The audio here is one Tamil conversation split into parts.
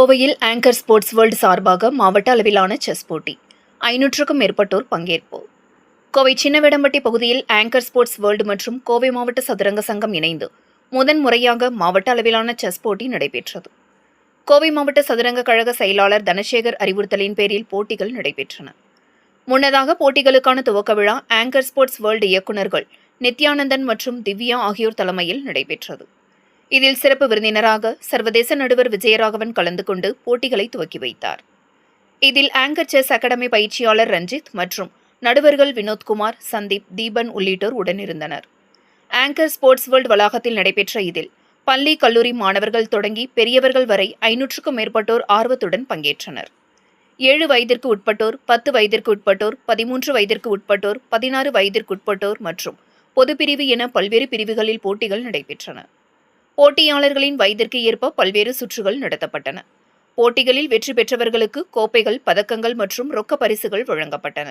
கோவையில் ஆங்கர் ஸ்போர்ட்ஸ் வேர்ல்டு சார்பாக மாவட்ட அளவிலான செஸ் போட்டி 500க்கும் மேற்பட்டோர் பங்கேற்பு. கோவை சின்னவேடம்பட்டி பகுதியில் ஆங்கர் ஸ்போர்ட்ஸ் வேர்ல்டு மற்றும் கோவை மாவட்ட சதுரங்க சங்கம் இணைந்து முதன்முறையாக மாவட்ட அளவிலான செஸ் போட்டி நடைபெற்றது. கோவை மாவட்ட சதுரங்க கழக செயலாளர் தனசேகர் அறிவுறுத்தலின் பேரில் போட்டிகள் நடைபெற்றன. முன்னதாக போட்டிகளுக்கான துவக்க விழா ஆங்கர் ஸ்போர்ட்ஸ் வேர்ல்டு இயக்குநர்கள் நித்யானந்தன் மற்றும் திவ்யா ஆகியோர் தலைமையில் நடைபெற்றது. இதில் சிறப்பு விருந்தினராக சர்வதேச நடுவர் விஜயராகவன் கலந்து கொண்டு போட்டிகளை துவக்கி வைத்தார். இதில் ஆங்கர் செஸ் அகாடமி பயிற்சியாளர் ரஞ்சித் மற்றும் நடுவர்கள் வினோத்குமார், சந்தீப், தீபன் உள்ளிட்டோர் உடனிருந்தனர். ஆங்கர் ஸ்போர்ட்ஸ் வேர்ல்டு வளாகத்தில் நடைபெற்ற இதில் பள்ளி, கல்லூரி மாணவர்கள் தொடங்கி பெரியவர்கள் வரை 500க்கும் மேற்பட்டோர் ஆர்வத்துடன் பங்கேற்றனர். 7 வயதிற்கு உட்பட்டோர், 10 வயதிற்கு உட்பட்டோர், 13 வயதிற்கு உட்பட்டோர், 16 வயதிற்கு உட்பட்டோர் மற்றும் பொதுப்பிரிவு என பல்வேறு பிரிவுகளில் போட்டிகள் நடைபெற்றன. போட்டியாளர்களின் வயதிற்கு ஏற்ப பல்வேறு சுற்றுகள் நடத்தப்பட்டன. போட்டிகளில் வெற்றி பெற்றவர்களுக்கு கோப்பைகள், பதக்கங்கள் மற்றும் ரொக்க பரிசுகள் வழங்கப்பட்டன.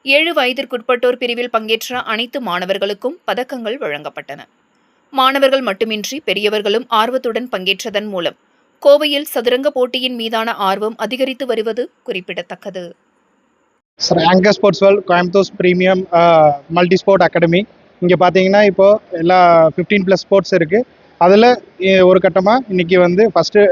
7 வயதிற்குட்பட்டோர் பிரிவில் பங்கேற்ற அனைத்து மாணவர்களுக்கும் பதக்கங்கள் வழங்கப்பட்டன. மாணவர்கள் மட்டுமின்றி பெரியவர்களும் ஆர்வத்துடன் பங்கேற்றதன் மூலம் கோவையில் சதுரங்க போட்டியின் மீதான ஆர்வம் அதிகரித்து வருவது குறிப்பிடத்தக்கது. Anchor sports world Coimbatore premium multi sport academy. இங்கே பார்த்தீங்கன்னா இப்போ எல்லா 15+ ஸ்போர்ட்ஸ் இருக்குது. அதில் ஒரு கட்டமாக இன்றைக்கி வந்து first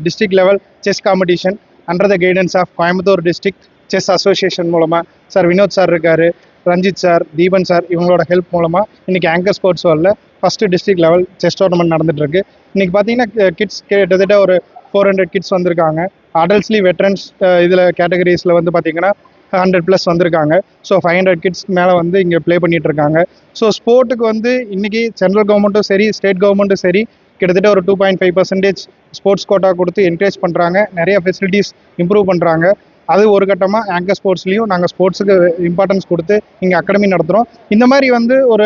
district level chess competition under the guidance of Coimbatore district chess association மூலமாக சார் வினோத் சார் இருக்கார், ரஞ்சித் சார், தீபன் சார் இவங்களோட ஹெல்ப் மூலமாக இன்றைக்கி ஆங்கர் ஸ்போர்ட்ஸ் வேர்ல்டில் first district level chess tournament நடந்துகிட்ருக்கு. இன்றைக்கி பார்த்தீங்கன்னா கிட்ஸ் கிட்டத்தட்ட ஒரு 400 கிட்ஸ் வந்திருக்காங்க. அடல்ட்ஸ்லி வெட்ரன்ஸ் இதில் கேட்டகரிஸில் வந்து பார்த்திங்கன்னா 100+ வந்திருக்காங்க. ஸோ 500 கிட்ஸ் மேலே வந்து இங்கே ப்ளே பண்ணிகிட்டு இருக்காங்க. ஸோ ஸ்போர்ட்டுக்கு வந்து இன்றைக்கி சென்ட்ரல் கவர்மெண்ட்டும் சரி, ஸ்டேட் கவர்மெண்ட்டும் சரி கிட்டத்தட்ட ஒரு 2.5% ஸ்போர்ட்ஸ் கோட்டா கொடுத்து என்கரேஜ் பண்ணுறாங்க. நிறைய ஃபெசிலிட்டிஸ் இம்ப்ரூவ் பண்ணுறாங்க. அது ஒரு கட்டமாக ஆங்கர் ஸ்போர்ட்ஸ்லேயும் நாங்கள் ஸ்போர்ட்ஸுக்கு இம்பார்ட்டன்ஸ் கொடுத்து இங்கே அகாடமி நடத்துகிறோம். இந்த மாதிரி வந்து ஒரு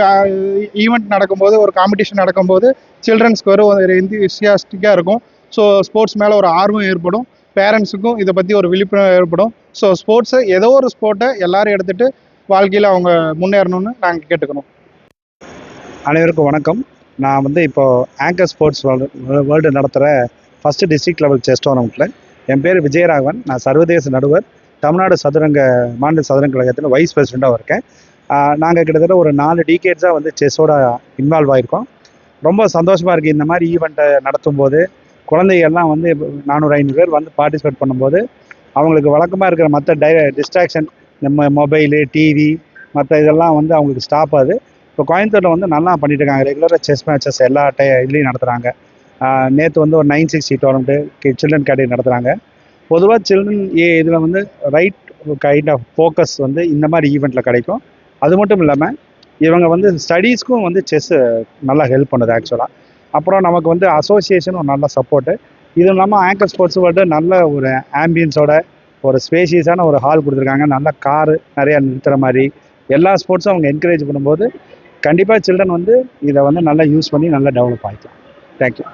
ஈவெண்ட் நடக்கும்போது, ஒரு காம்படிஷன் நடக்கும்போது சில்ட்ரன்ஸ்க்கு ஒரு எந்தியூசியாஸ்டிக்காக இருக்கும். ஸோ ஸ்போர்ட்ஸ் மேலே ஒரு ஆர்வம் ஏற்படும். பேரண்ட்ஸுக்கும் இதை பற்றி ஒரு விழிப்புணர்வு ஏற்படும். ஸோ ஸ்போர்ட்ஸை ஏதோ ஒரு ஸ்போர்ட்டை எல்லாரும் எடுத்துகிட்டு வாழ்க்கையில் அவங்க முன்னேறணும்னு நாங்கள் கேட்டுக்கணும். அனைவருக்கும் வணக்கம். நான் வந்து இப்போது ஆங்கர் ஸ்போர்ட்ஸ் வேர்ல்டு நடத்துகிற ஃபஸ்ட்டு டிஸ்ட்ரிக்ட் லெவல் செஸ் டோர்னமெண்ட்டில் என் பேர் விஜயராகவன். நான் சர்வதேச நடுவர், தமிழ்நாடு மாநில சதுரங்க கழகத்தில் வைஸ் பிரசிடெண்ட்டாக இருக்கேன். நாங்கள் கிட்டத்தட்ட ஒரு 4 டிகேட்ஸாக வந்து செஸ்ஸோட இன்வால்வ் ஆகிருக்கோம். ரொம்ப சந்தோஷமாக இருக்குது. இந்த மாதிரி ஈவெண்ட்டை நடத்தும் போது குழந்தைகள்லாம் வந்து 400-500 பேர் வந்து பார்ட்டிசிபேட் பண்ணும்போது அவங்களுக்கு வழக்கமாக இருக்கிற மற்ற டிஸ்ட்ராக்ஷன், நம்ம மொபைலு, டிவி மற்ற இதெல்லாம் வந்து அவங்களுக்கு ஸ்டாப் ஆகுது. இப்போ கோயம்புத்தூரில் வந்து நல்லா பண்ணிட்டு இருக்காங்க. ரெகுலராக செஸ் மேட்சஸ் எல்லா இதுலேயும் நடத்துகிறாங்க. நேற்று வந்து ஒரு 960 டோர்னமெண்ட்டு சில்ட்ரன் கேட்டகரி நடத்துகிறாங்க. பொதுவாக சில்ட்ரன் இதில் வந்து ரைட் கைண்ட் ஆஃப் ஃபோக்கஸ் வந்து இந்த மாதிரி ஈவெண்ட்டில் கிடைக்கும். அது மட்டும் இல்லாமல் இவங்க வந்து ஸ்டடீஸ்க்கும் வந்து செஸ்ஸு நல்லா ஹெல்ப் பண்ணுது ஆக்சுவலாக. அப்புறம் நமக்கு வந்து அசோசியேஷனும் நல்ல சப்போர்ட்டு. இது இல்லாமல் ஆங்கர் ஸ்போர்ட்ஸ் வேர்ல்டு நல்ல ஒரு ஆம்பியன்ஸோட ஒரு ஸ்பேஷியஸான ஒரு ஹால் கொடுத்துருக்காங்க. நல்ல காரு நிறையா நிறுத்துகிற மாதிரி எல்லா ஸ்போர்ட்ஸும் அவங்க என்கரேஜ் பண்ணும்போது கண்டிப்பாக சில்ட்ரன் வந்து இதை வந்து நல்லா யூஸ் பண்ணி நல்லா டெவலப் ஆகிக்கலாம். தேங்க்யூ.